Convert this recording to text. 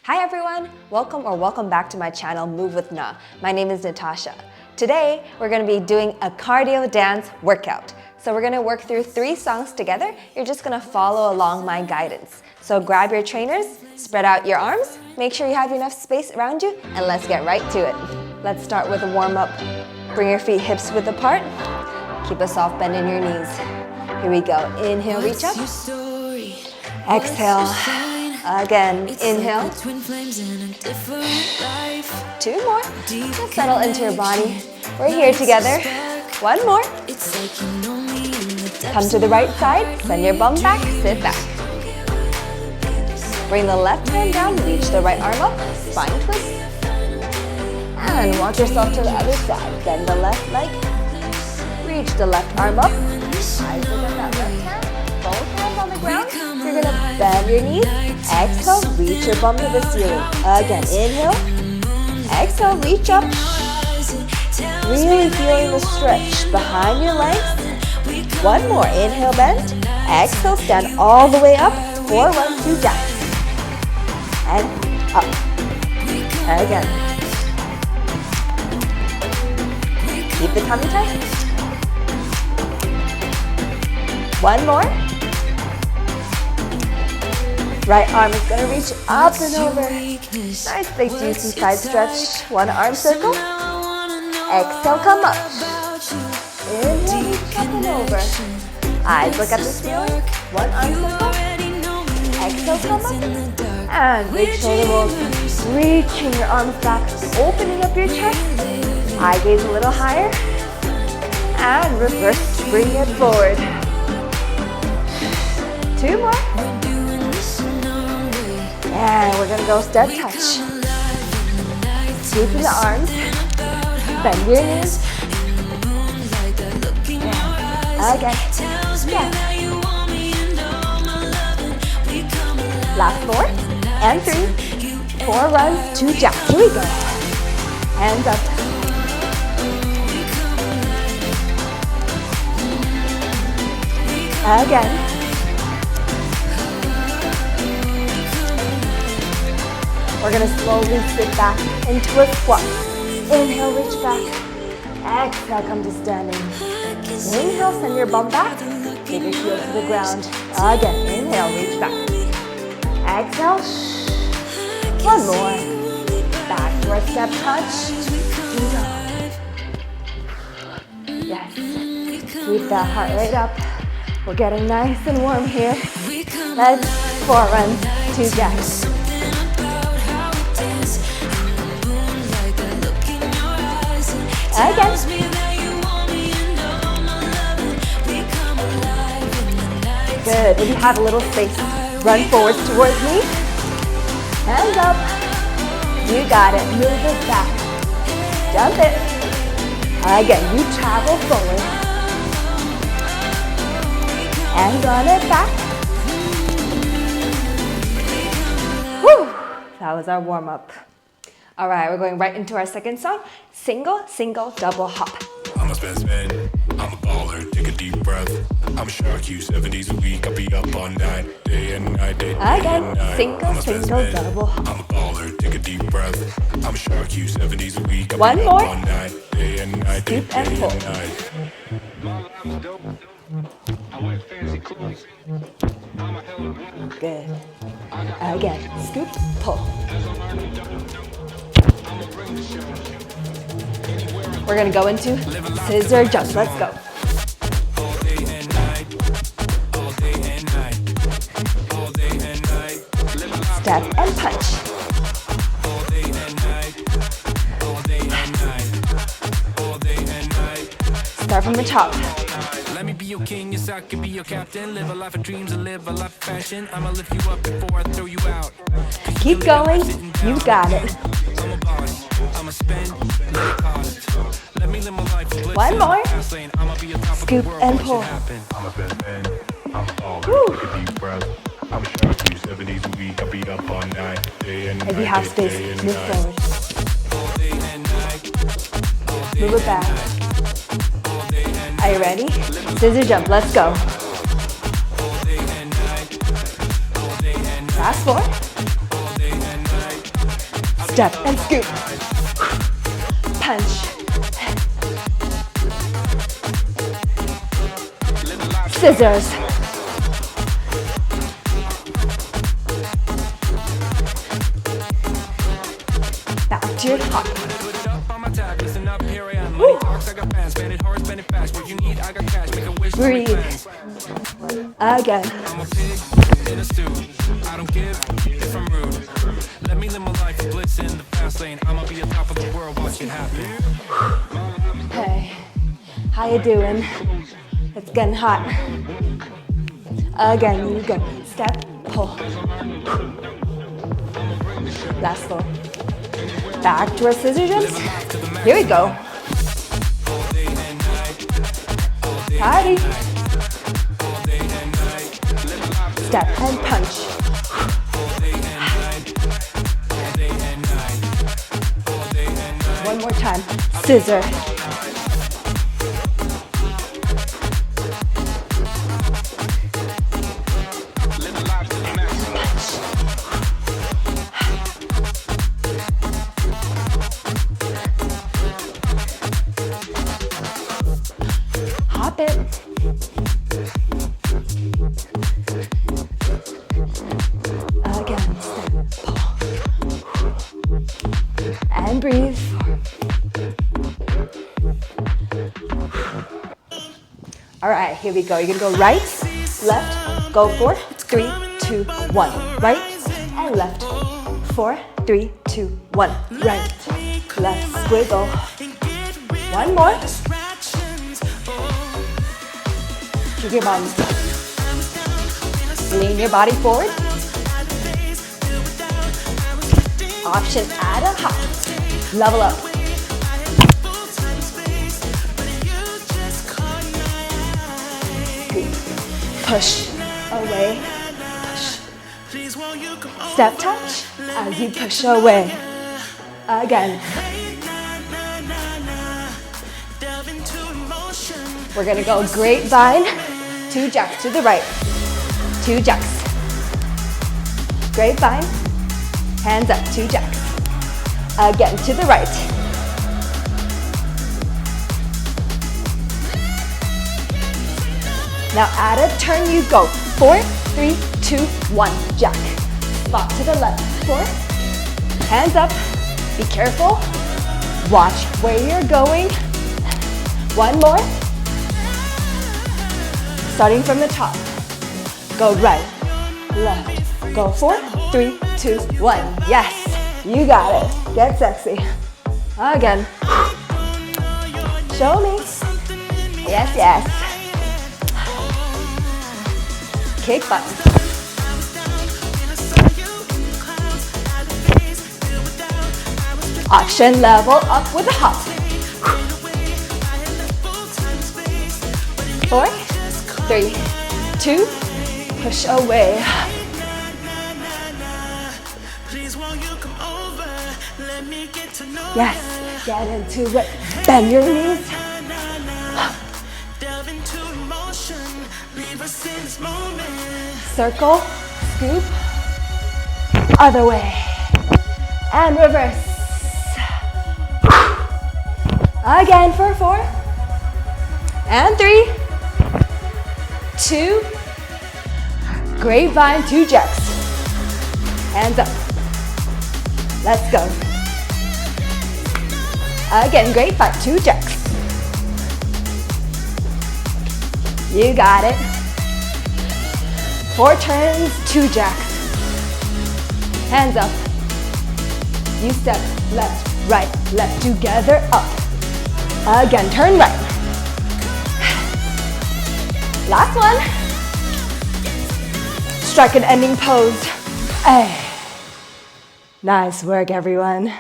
Hi everyone, welcome back to my channel Move with Na. My name is Natasia. Today we're going to be doing a cardio dance workout. So we're going to work through 3 songs together. You're just going to follow along my guidance. So grab your trainers, spread out your arms, make sure you have enough space around you, and let's get right to it. Let's start with a warm-up. Bring your feet hips width apart. Keep a soft bend in your knees. Here we go. Inhale, reach up. Exhale. Again, inhale. 2 more. Just settle into your body. We're here together. 1 more. Come to the right side. Send your bum back. Sit back. Bring the left hand down. Reach the right arm up. Spine twist. And walk yourself to the other side. Bend the left leg. Reach the left arm up. Eyes look at that left hand. Both hands on the ground. You're gonna bend your knees. Exhale, reach your bum to the ceiling. Again, inhale. Exhale, reach up. Really feeling the stretch behind your legs. 1 more. Inhale, bend. Exhale, stand all the way up. 4, 1, 2, down. And up. Again. Keep the tummy tight. 1 more. Right arm is going to reach up and over. Nice big juicy side stretch. 1 arm circle. Exhale, come up. Inhale, reach up and over. Eyes look at the ceiling. 1 arm circle. Exhale, come up. And big shoulder rolls. Reaching your arms back. Opening up your chest. Eye gaze a little higher. And reverse, bring it forward. 2 more. And we're going to go step touch. Deepen the arms. Bend your knees. Again. Yeah. Last 4. And 3. 4 runs, 2 jumps. Here we go. Hands up. Again. We're going to slowly sit back into a squat. Inhale, reach back. Exhale, come to standing. Inhale, send your bum back. Take your heels to the ground. Again, inhale, reach back. Exhale. 1 more. Back to our step touch. Yes. Keep that heart rate up. We're getting nice and warm here. Let's 4 runs, 2 jacks. Again. Good. If you have a little space, run forwards towards me. Hands up. You got it. Move it back. Jump it. Again, you travel forward. And run it back. Woo! That was our warm-up. All right, we're going right into our second song. Single, single, double hop. I'm a spend, I'm a baller, take a deep breath. I'm a shark, you 7 days a week, I'll be up all night, day and night, day Again, and night. single, single, double hop. I'm a baller, take a deep breath. I'm a shark, you 7 days a week, I'll 1 be more. up all night, day and night, day Scoop and pull. and night. Good. Again, scoop, pull. We're gonna go into scissor jump. Let's go. Step and punch. Start from the top. Let me be your king, yes I can be your captain. Live a life of dreams and live a life of passion. I'ma lift you up before I throw you out. Keep going, you got it. I'm a boss, I'ma spend, let it cost. Let me live my life. 1 more. I'ma be a top Scoop of the world, and what pull. should happen? I'm a best man, I'm a baller, Woo. take a deep breath. I'm a shark, you 7 days a week, I'll be up all night, day and night. If you have day space, and move night. forward. Move it back. Are you ready? Scissor jump, let's go. Last 4. step and scoop. Punch. Scissors. Back to your hop. Breathe. Again. I'm a pig in a stew. I don't give if I'm rude. Let me live my life of bliss in the fast lane. I'ma be on top of the world, watch it happen. Hey, how you doing? It's getting hot. Again, you go. Step, pull. Last floor. Back to our scissor jumps. Here we go. Party. Step and punch. One more time. Scissor. Hop it. Again, step, pull. And breathe. All right, here we go. You're gonna go right, left, go 4, 3, 2, 1. Right and left. 4, 3, 2, 1. Right, left, squiggle. One more. Keep your bum. Lean your body forward. Option, add a hop. Level up. Push away. Push. Step touch as you push away. Again. We're gonna go grapevine, 2 jacks to the right, 2 jacks. Grapevine, hands up, 2 jacks. Again, to the right. Now add a turn, you go. 4, 3, 2, 1, jack. Spot to the left, 4. Hands up, be careful. Watch where you're going. One more. Starting from the top. Go right, left. Go 4, 3, 2, 1. Yes, you got it. Get sexy. Again. Show me. Yes, yes. Kick button. Option, level up with a hop. 4, 3, 2, push away. Yes, get into it. Bend your knees. Circle, scoop, other way, and reverse. Again for 4, and 3, 2, grapevine, 2 jacks. Hands up. Let's go. Again, grapevine, 2 jacks. You got it. 4 turns, 2 jacks. Hands up. You step left, right, left, together, up. Again, turn right. Last one. Strike an ending pose. Nice work, everyone.